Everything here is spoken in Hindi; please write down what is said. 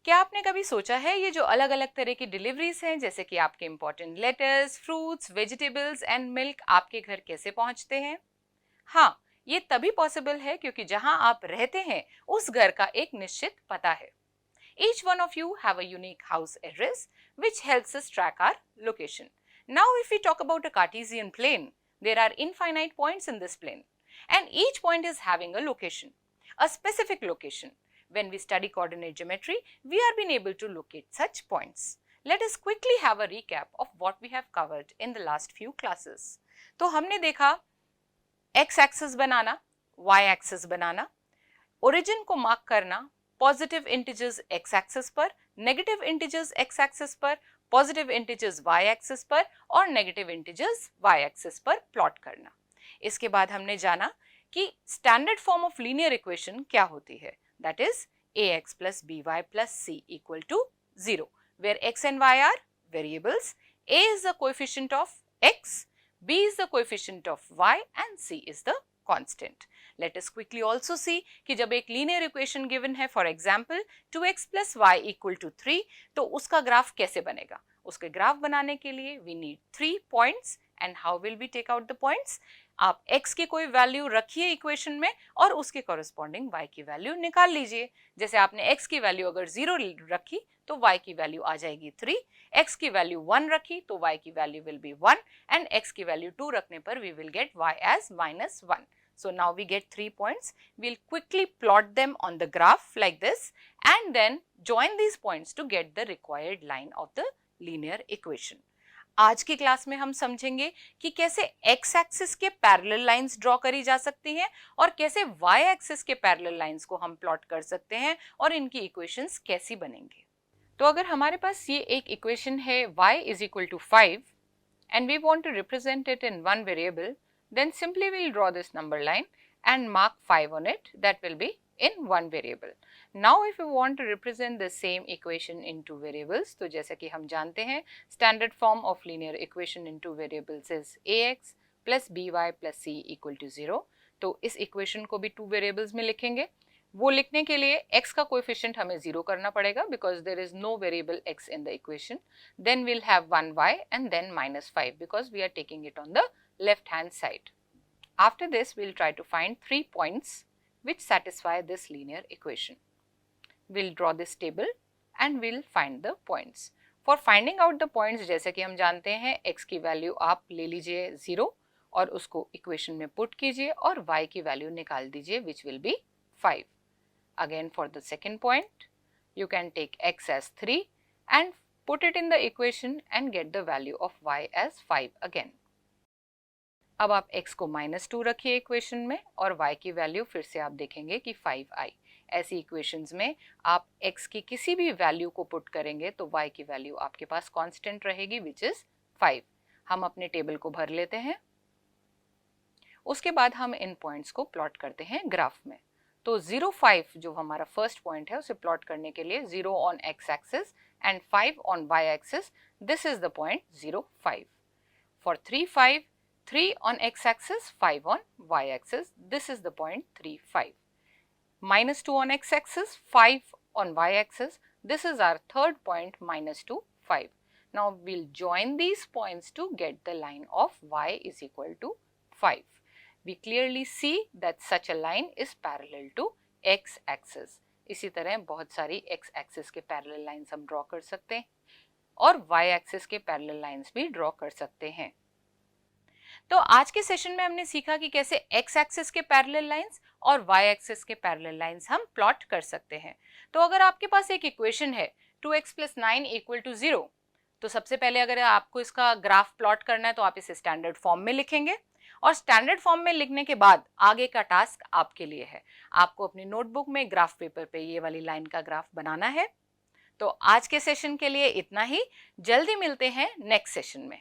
क्या आपने कभी सोचा है ये जो अलग अलग तरह की डिलीवरीज हैं, जैसे कि आपके important letters, fruits, vegetables and milk आपके घर कैसे पहुंचते हैं? हाँ, ये तभी पॉसिबल है क्योंकि जहां आप रहते हैं उस घर का एक निश्चित पता है। Each one of you have a unique house address which helps us track our location. Now if we talk about a Cartesian plane, there are infinite points in this plane and each point is having a location, a specific location. When we study coordinate geometry, we are being able to locate such points. Let us quickly have a recap of what we have covered in the last few classes. तो हमने देखा x axis बनाना, y axis बनाना, origin को मार्क करना, पॉजिटिव इंटीजर्स x एक्सिस पर, नेगेटिव इंटीजर्स x एक्सिस पर, पॉजिटिव इंटीजर्स y एक्सिस पर और नेगेटिव इंटीजर्स y एक्सिस पर प्लॉट करना। इसके बाद हमने जाना कि standard form of linear equation क्या होती है, that is ax plus by plus c equal to 0, where x and y are variables, a is the coefficient of x, b is the coefficient of y and c is the constant. Let us quickly also see कि जब एक linear equation given है, for example 2x plus y equal to 3, तो उसका ग्राफ कैसे बनेगा? उसके ग्राफ बनाने के लिए we need 3 points and how will we take out the points? आप x की कोई वैल्यू रखिए इक्वेशन में और उसके कॉरेस्पॉन्डिंग y की वैल्यू निकाल लीजिए। जैसे आपने x की वैल्यू अगर 0 रखी तो y की वैल्यू आ जाएगी 3, x की वैल्यू 1 रखी तो y की value will be 1 and x की वैल्यू 2 रखने पर we will get y as -1. So now we get 3 points. We'll quickly plot them on the graph like this and then join these points to get the required line of the linear equation. आज की क्लास में हम समझेंगे कि कैसे x एक्सिस के पैरेलल लाइंस ड्रॉ करी जा सकती हैं और कैसे y एक्सिस के पैरेलल लाइंस को हम प्लॉट कर सकते हैं और इनकी इक्वेशंस कैसी बनेंगी। तो अगर हमारे पास ये एक इक्वेशन है y is equal to 5 and we want to represent it in one variable, then simply we'll draw this number line and mark 5 on it, that will be in one variable. Now if we want to represent the same equation in two variables, तो जैसे कि हम जानते हैं standard form of linear equation in two variables is ax plus by plus c equal to 0. तो इस equation को भी two variables में लिखेंगे। वो लिखने के लिए x का कोएफिशिएंट हमें 0 करना पड़ेगा because there is no variable x in the equation. Then we'll have 1y and then -5 because we are taking it on the left hand side. After this we'll try to find 3 points which satisfy this linear equation. We'll draw this table and we'll find the points. For finding out the points, जैसे कि हम जानते हैं x की वैल्यू आप ले लीजिए 0 और उसको इक्वेशन में पुट कीजिए और y की वैल्यू निकाल दीजिए which will be 5. Again for the second point, you can take x as 3 and put it in the equation and get the value of y as 5 again. अब आप x को -2 रखिए इक्वेशन में और y की वैल्यू फिर से आप देखेंगे कि 5 आई। ऐसी इक्वेशंस में आप x की किसी भी वैल्यू को पुट करेंगे तो y की वैल्यू आपके पास कांस्टेंट रहेगी विच इज 5। हम अपने टेबल को भर लेते हैं, उसके बाद हम इन पॉइंट्स को प्लॉट करते हैं ग्राफ में। तो 0, 5 जो हमारा फर्स्ट पॉइंट है उसे प्लॉट करने के लिए 0 on x axis and 5 on y axis, this is the point 0, 5. For 3, 5, 3 on x axis, 5 on y axis, this is the point 3, 5. -2 on x axis, 5 on y axis, this is our third point -2, 5. Now we'll join these points to get the line of y is equal to 5. We clearly see that such a line is parallel to x axis. इसी तरह बहुत सारी x axis के parallel lines हम draw कर सकते हैं और y axis के parallel lines भी draw कर सकते हैं। तो आज के सेशन में हमने सीखा कि कैसे x एक्सिस के पैरेलल लाइंस और y एक्सिस के पैरेलल लाइंस हम प्लॉट कर सकते हैं। तो अगर आपके पास एक इक्वेशन है 2x + 9 = 0, तो सबसे पहले अगर आपको इसका ग्राफ प्लॉट करना है तो आप इसे स्टैंडर्ड फॉर्म में लिखेंगे और स्टैंडर्ड फॉर्म में लिखने के बाद आगे का टास्क आपके लिए है। आपको अपनी नोटबुक में ग्राफ पेपर पे ये वाली लाइन का ग्राफ बनाना है। तो आज के सेशन के लिए इतना ही, जल्दी मिलते हैं नेक्स्ट सेशन में।